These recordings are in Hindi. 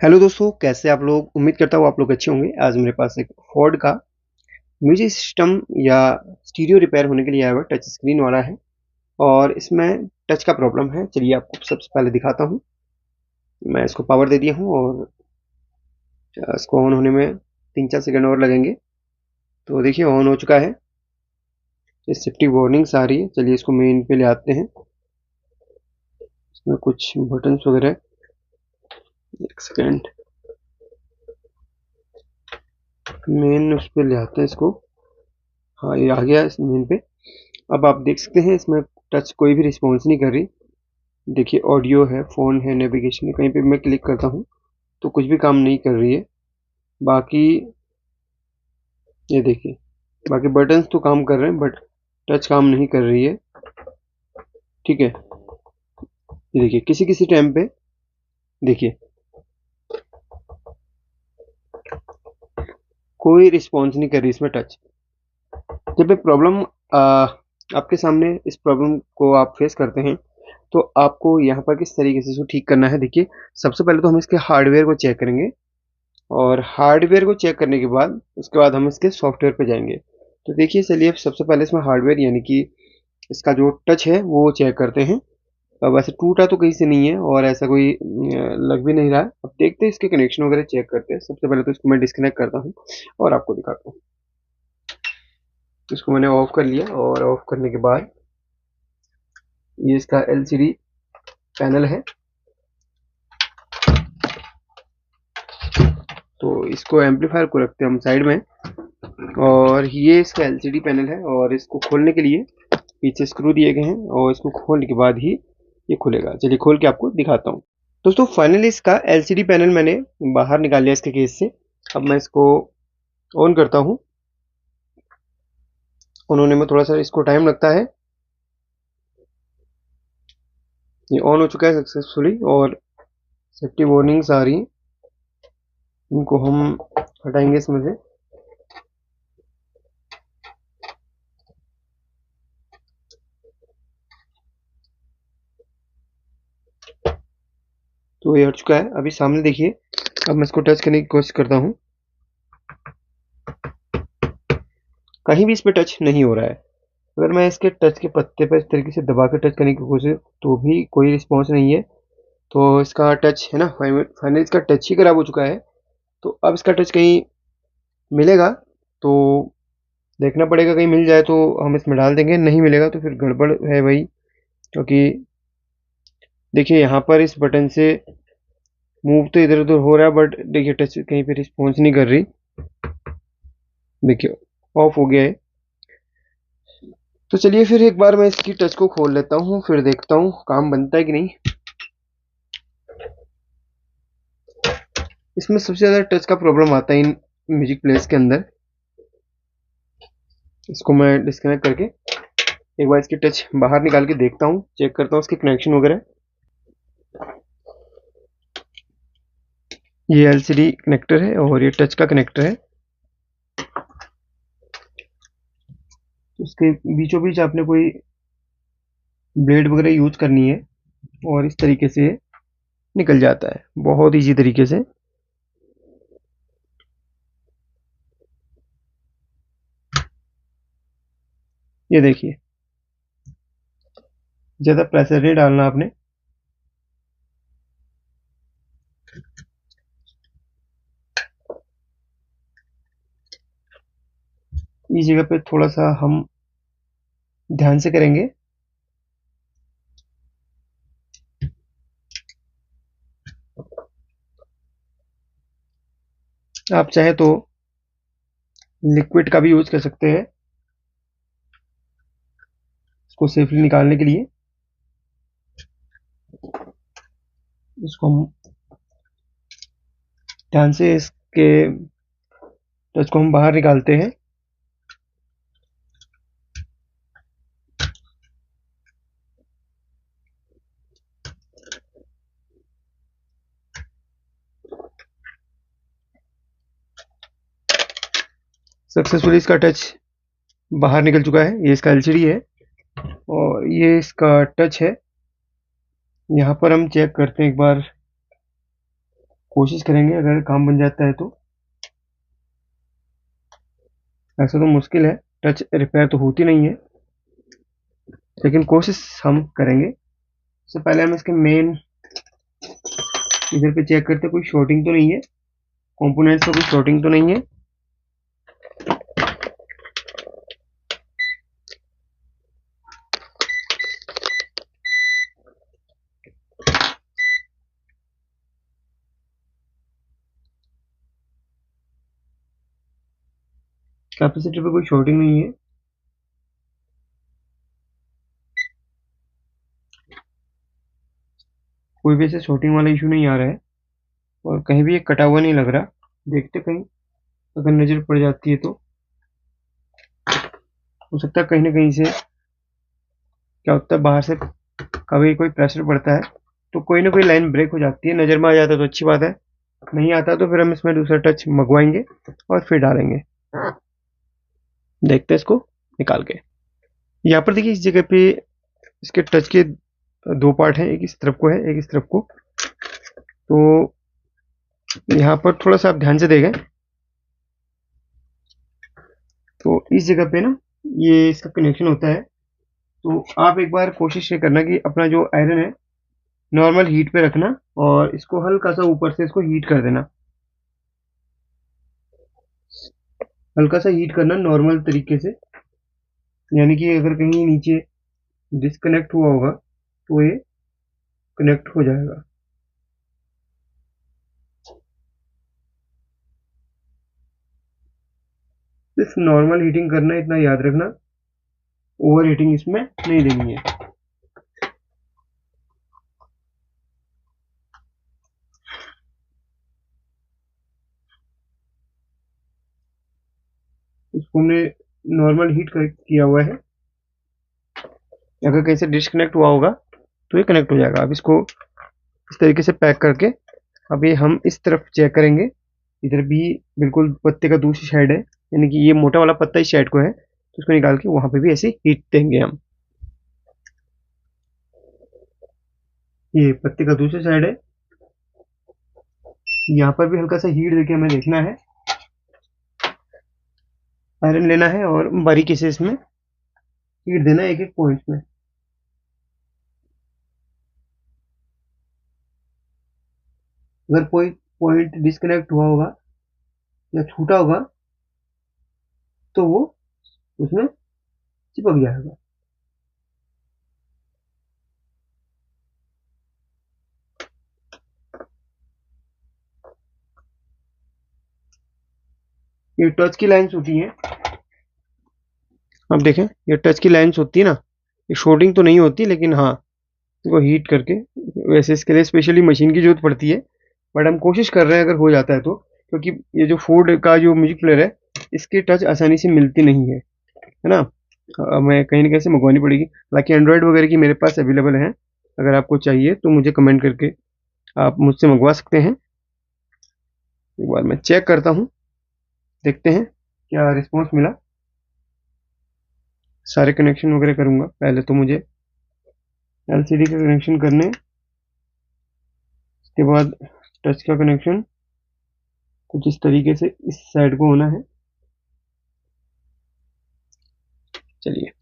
हेलो दोस्तों, कैसे आप लोग। उम्मीद करता हूँ आप लोग अच्छे होंगे। आज मेरे पास एक फोर्ड का म्यूजिक सिस्टम या स्टीरियो रिपेयर होने के लिए आया हुआ टच स्क्रीन वाला है और इसमें टच का प्रॉब्लम है। चलिए आपको सबसे पहले दिखाता हूँ। मैं इसको पावर दे दिया हूँ और इसको ऑन होने में 3-4 सेकंड और लगेंगे। तो देखिए ऑन हो चुका है। ये सेफ्टी वार्निंग्स आ रही है। चलिए इसको मेन पे ले आते हैं। इसमें कुछ बटन्स वगैरह, एक सेकेंड, मेन उस पर ले आते हैं इसको। हाँ, ये आ गया इस मेन पे। अब आप देख सकते हैं इसमें टच कोई भी रिस्पॉन्स नहीं कर रही। देखिए ऑडियो है, फ़ोन है, नेविगेशन है, कहीं पे मैं क्लिक करता हूँ तो कुछ भी काम नहीं कर रही है। बाकी ये देखिए, बाकी बटन्स तो काम कर रहे हैं बट टच काम नहीं कर रही है। ठीक है, ये देखिए किसी किसी टाइम पे देखिए कोई रिस्पॉन्स नहीं कर रही इसमें टच। जब ये प्रॉब्लम आपके सामने इस प्रॉब्लम को आप फेस करते हैं तो आपको यहाँ पर किस तरीके से इसको ठीक करना है। देखिए सबसे पहले तो हम इसके हार्डवेयर को चेक करेंगे और हार्डवेयर को चेक करने के बाद उसके बाद हम इसके सॉफ्टवेयर पे जाएंगे। तो देखिए चलिए सबसे पहले इसमें हार्डवेयर यानी कि इसका जो टच है वो चेक करते हैं। अब वैसे टूटा तो कहीं से नहीं है और ऐसा कोई लग भी नहीं रहा है। अब देखते हैं इसके कनेक्शन वगैरह चेक करते हैं। सबसे पहले तो इसको मैं डिस्कनेक्ट करता हूँ और आपको दिखाता हूँ। तो इसको मैंने ऑफ कर लिया और ऑफ करने के बाद ये इसका एलसीडी पैनल है। तो इसको एम्पलीफायर को रखते हैं हम साइड में और ये इसका एलसीडी पैनल है और इसको खोलने के लिए पीछे स्क्रू दिए गए हैं और इसको खोलने के बाद ही ये खुलेगा। चलिए खोल के आपको दिखाता हूँ। दोस्तों फाइनली इसका एलसीडी पैनल मैंने बाहर निकाल लिया इसके केस से। अब मैं इसको ऑन करता हूँ। ऑन होने में थोड़ा सा इसको टाइम लगता है। ये ऑन हो चुका है सक्सेसफुली और सेफ्टी वार्निंग्स आ रही हैं। इनको हम हटाएंगे इसमें से। तो ये हट चुका है। अभी सामने देखिए। अब मैं इसको टच करने की कोशिश करता हूँ। कहीं भी इस पे टच नहीं हो रहा है। अगर मैं इसके टच के पत्ते पर इस तरीके से दबा के टच करने की कोशिश तो भी कोई रिस्पॉन्स नहीं है। तो इसका टच है ना, फाइनली इसका टच ही खराब हो चुका है। तो अब इसका टच कहीं मिलेगा तो देखना पड़ेगा। कहीं मिल जाए तो हम इसमें डाल देंगे, नहीं मिलेगा तो फिर गड़बड़ है भाई। क्योंकि देखिए यहाँ पर इस बटन से मूव तो इधर उधर हो रहा है बट देखिए टच कहीं पे रिस्पॉन्स नहीं कर रही। देखिए ऑफ हो गया है। तो चलिए फिर एक बार मैं इसकी टच को खोल लेता हूँ, फिर देखता हूँ काम बनता है कि नहीं। इसमें सबसे ज़्यादा टच का प्रॉब्लम आता है इन म्यूजिक प्लेयर्स के अंदर। इसको मैं डिस्कनेक्ट करके एक बार इसकी टच बाहर निकाल के देखता हूँ, चेक करता हूँ इसके कनेक्शन वगैरह। ये एलसीडी कनेक्टर है और ये टच का कनेक्टर है। उसके बीचों बीच आपने कोई ब्लेड वगैरह यूज करनी है और इस तरीके से निकल जाता है बहुत इजी तरीके से। ये देखिए, ज़्यादा प्रेशर नहीं डालना आपने। इस जगह पे थोड़ा सा हम ध्यान से करेंगे। आप चाहे तो लिक्विड का भी यूज कर सकते हैं इसको सेफली निकालने के लिए। इसको हम ध्यान से इसके टच को हम बाहर निकालते हैं। सक्सेसफुली इसका टच बाहर निकल चुका है। ये इसका एलसीडी है और ये इसका टच है। यहाँ पर हम चेक करते हैं एक बार। कोशिश करेंगे अगर काम बन जाता है तो। ऐसा तो मुश्किल है, टच रिपेयर तो होती नहीं है, लेकिन कोशिश हम करेंगे। सबसे पहले हम इसके मेन इधर पे चेक करते, कोई शॉर्टिंग तो नहीं है, कंपोनेंट्स में कोई शॉर्टिंग तो नहीं है। कैपेसिटर पे कोई शॉर्टिंग नहीं है। कोई भी ऐसे शॉर्टिंग वाला इशू नहीं आ रहा है, और कहीं भी ये कटा हुआ नहीं लग रहा। देखते कहीं अगर नजर पड़ जाती है तो हो सकता है कहीं ना कहीं से क्या होता है, बाहर से कभी कोई प्रेशर पड़ता है तो कोई ना कोई लाइन ब्रेक हो जाती है। नजर में आ जाता है तो अच्छी बात है, नहीं आता तो फिर हम इसमें दूसरा टच मंगवाएंगे और फिर डालेंगे। देखते हैं इसको निकाल के। यहाँ पर देखिए इस जगह पे इसके टच के दो पार्ट हैं, एक इस तरफ को है, एक इस तरफ को। तो यहाँ पर थोड़ा सा आप ध्यान से देखें तो इस जगह पे ना ये इसका कनेक्शन होता है। तो आप एक बार कोशिश ये करना कि अपना जो आयरन है नॉर्मल हीट पे रखना, और इसको हल्का सा ऊपर से इसको हीट कर देना। हल्का सा हीट करना नॉर्मल तरीके से, यानी कि अगर कहीं नीचे डिस्कनेक्ट हुआ होगा तो ये कनेक्ट हो जाएगा। सिर्फ नॉर्मल हीटिंग करना है, इतना याद रखना, ओवर हीटिंग इसमें नहीं देनी है। इसको हमने नॉर्मल हीट किया हुआ है। अगर कहीं से डिस्कनेक्ट हुआ होगा तो ये कनेक्ट हो जाएगा। अब इसको इस तरीके से पैक करके अब ये हम इस तरफ चेक करेंगे। इधर भी बिल्कुल पत्ते का दूसरी साइड है, यानी कि ये मोटा वाला पत्ता इस साइड को है, तो उसको निकाल के वहां पे भी ऐसे हीट देंगे हम। ये पत्ते का दूसरी साइड है, यहाँ पर भी हल्का सा हीट देके हमें देखना है। आयरन लेना है और बारीकी से इसमें हीट देना है एक एक पॉइंट में। अगर कोई पॉइंट डिस्कनेक्ट हुआ होगा या छूटा होगा तो वो उसमें चिपक जाएगा। ये टच की लाइन्स होती हैं, आप देखें ये टच की लाइन्स होती है ना, ये शॉर्टिंग तो नहीं होती, लेकिन हाँ इसको हीट करके, वैसे इसके लिए स्पेशली मशीन की जरूरत पड़ती है, बट हम कोशिश कर रहे हैं अगर हो जाता है तो। क्योंकि ये जो फोर्ड का जो म्यूजिक प्लेयर है इसकी टच आसानी से मिलती नहीं है ना। हमें कहीं ना कहीं से मंगवानी पड़ेगी। बाकी एंड्रॉयड वगैरह की मेरे पास अवेलेबल है, अगर आपको चाहिए तो मुझे कमेंट करके आप मुझसे मंगवा सकते हैं। एक बार मैं चेक करता हूँ, देखते हैं क्या रिस्पॉन्स मिला। सारे कनेक्शन वगैरह करूँगा, पहले तो मुझे एलसीडी का कनेक्शन करने, उसके बाद टच का कनेक्शन कुछ इस तरीके से इस साइड को होना है। चलिए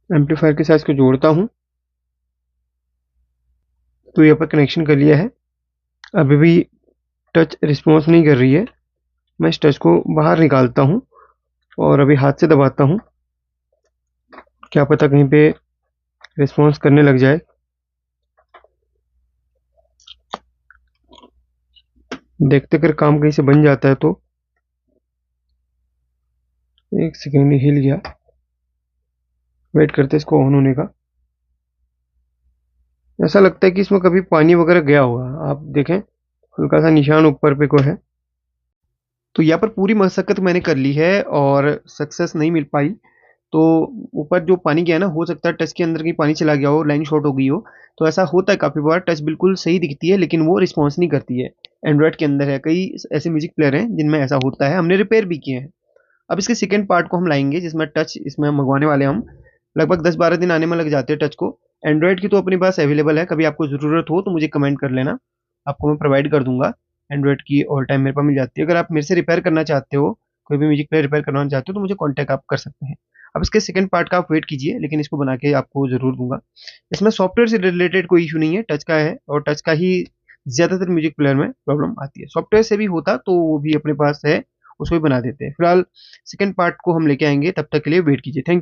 एम्पलीफायर के साथ इसको जोड़ता हूँ। तो यहाँ पर कनेक्शन कर लिया है, अभी भी टच रिस्पॉन्स नहीं कर रही है। मैं इस टच को बाहर निकालता हूँ और अभी हाथ से दबाता हूँ, क्या पता कहीं पे रिस्पॉन्स करने लग जाए। देखते कर काम कहीं से बन जाता है तो। एक सेकेंड हिल गया, वेट करते इसको ऑन होने का। ऐसा लगता है कि इसमें कभी पानी वगैरह गया होगा, आप देखें हल्का सा निशान ऊपर पे को है। तो यहाँ पर पूरी मशक्कत मैंने कर ली है और सक्सेस नहीं मिल पाई। तो ऊपर जो पानी गया ना, हो सकता है टच के अंदर की पानी चला गया हो, लाइन शॉर्ट हो गई हो। तो ऐसा होता है काफ़ी बार, टच बिल्कुल सही दिखती है लेकिन वो रिस्पॉन्स नहीं करती है। एंड्रॉयड के अंदर है, कई ऐसे म्यूजिक प्लेयर हैं जिनमें ऐसा होता है, हमने रिपेयर भी किए हैं। अब इसके सेकेंड पार्ट को हम लाएंगे जिसमें टच इसमें मंगवाने वाले हम। लगभग 10-12 दिन आने में लग जाते हैं टच को। एंड्रॉयड की तो अपने पास अवेलेबल है, कभी आपको ज़रूरत हो तो मुझे कमेंट कर लेना, आपको मैं प्रोवाइड कर दूंगा। एंड्रॉयड की ऑल टाइम मेरे पास मिल जाती है। अगर आप मेरे से रिपेयर करना चाहते हो, कोई भी म्यूजिक प्लेयर रिपेयर करवाना चाहते हो, तो मुझे कॉन्टैक्ट आप कर सकते हैं। अब इसके सेकंड पार्ट का आप वेट कीजिए, लेकिन इसको बना के आपको ज़रूर दूंगा। इसमें सॉफ्टवेयर से रिलेटेड कोई इशू नहीं है, टच का है और टच का ही ज़्यादातर म्यूजिक प्लेयर में प्रॉब्लम आती है। सॉफ्टवेयर से भी होता तो वो भी अपने पास है, उसको भी बना देते हैं। फिलहाल सेकंड पार्ट को हम लेके आएंगे, तब तक के लिए वेट कीजिए। Thank you.